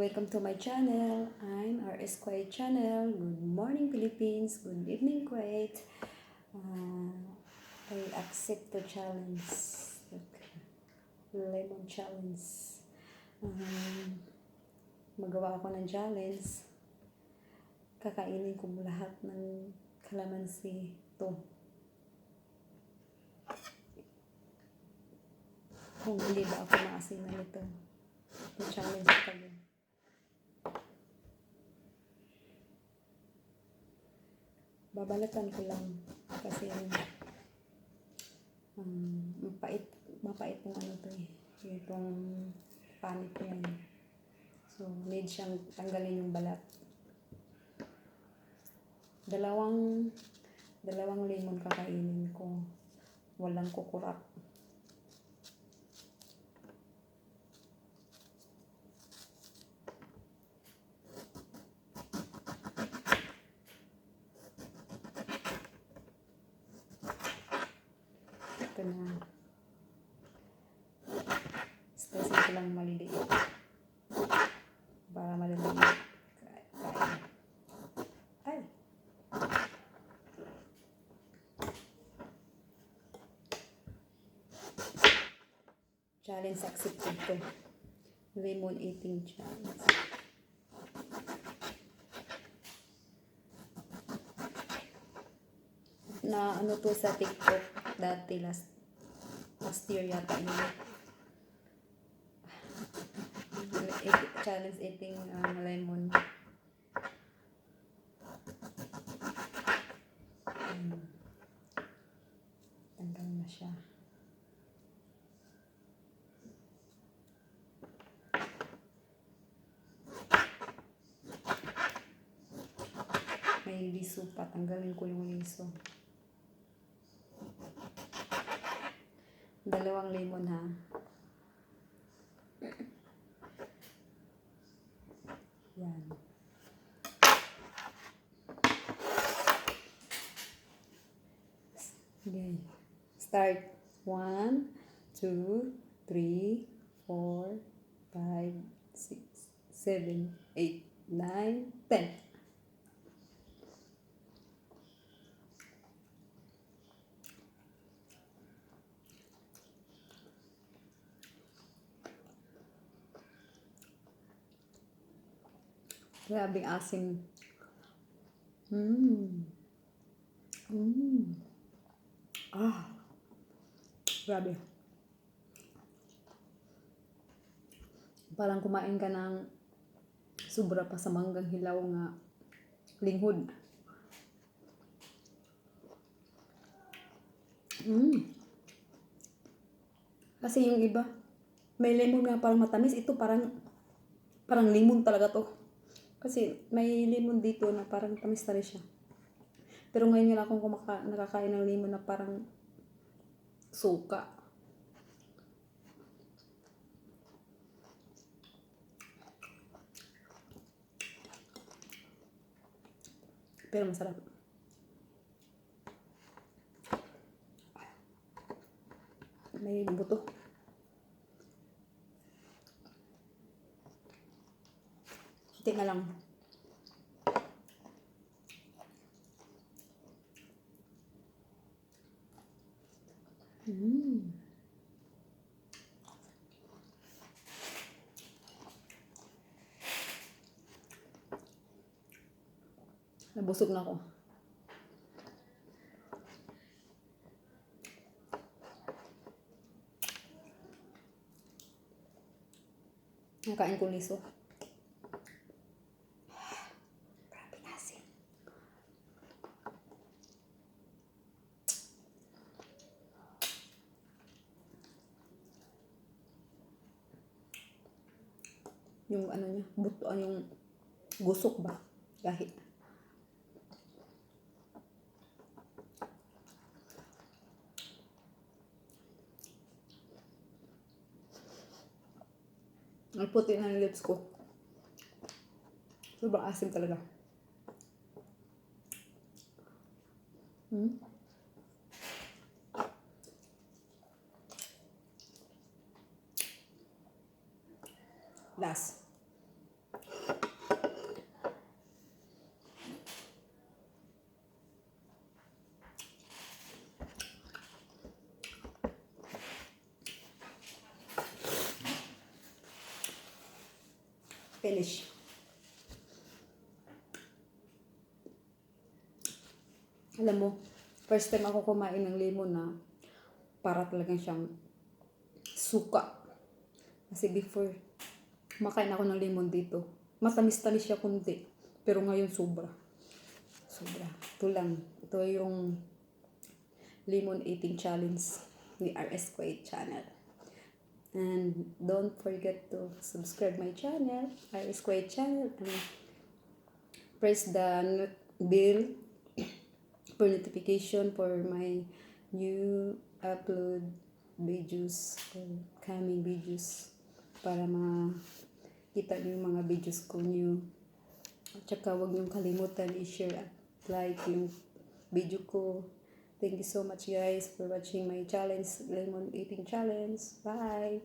welcome to my channel. I'm RS Kuwait channel. Good morning Philippines, good evening Kuwait. I accept the challenge, lemon challenge. Magawa ako ng challenge. Kakainin ko lahat ng kalamansi to. Kung hindi ba ako maasinan nito. Yung challenge ko yun. Babalatan ko lang kasi mapait yung ano to eh. Itong panit yan. So, need siyang tanggalin yung balat. Dalawang lemon kakainin ko. Walang kukurap. Ito na. Slice ko lang maliliit. Para maliliit. Kain. Ay! Challenge accepted to. Lemon eating challenge. Na ano to sa TikTok dati last year yata yun. Challenge eating lemon. Tanggal na siya. May liso pa. Tanggalin ko yung liso. Dalawang lemon ha. Yan. Okay. Start. 1, 2, 3, 4, 5, 6, 7, 8, 9, 10. Grabing asim. Grabe. Parang kumain ka ng sobra pa sa manggang hilaw nga linghod. Kasi yung iba, may lemon nga parang matamis. Ito parang lemon talaga to. Kasi may lemon dito na parang tamis na rin siya. Pero ngayon lang akong nakakain ng lemon na parang suka. Pero masarap. May buto. Tingnan lang. Nabusog na ako. Nakain ko liso. Grabe asin. Yung ano niya, buto, yung gusok ba? Kahit. Ang puti na yung lips ko. Sobrang asim talaga. Last. Finish. Alam mo, first time ako kumain ng lemon na para talagang siyang suka. Kasi before, kumakain ako ng lemon dito. Matamis-tamis siya kunti. Pero ngayon sobra. Sobra. Ito lang. Ito yung lemon eating challenge ni RS Kuwait channel. And don't forget to subscribe my channel, RS Kuwait channel. And press the bell for notification for my new upload videos or coming videos para makita niyo yung mga videos ko new. At saka huwag niyong kalimutan i-share at like yung video ko. Thank you so much guys for watching my challenge, lemon eating challenge. Bye!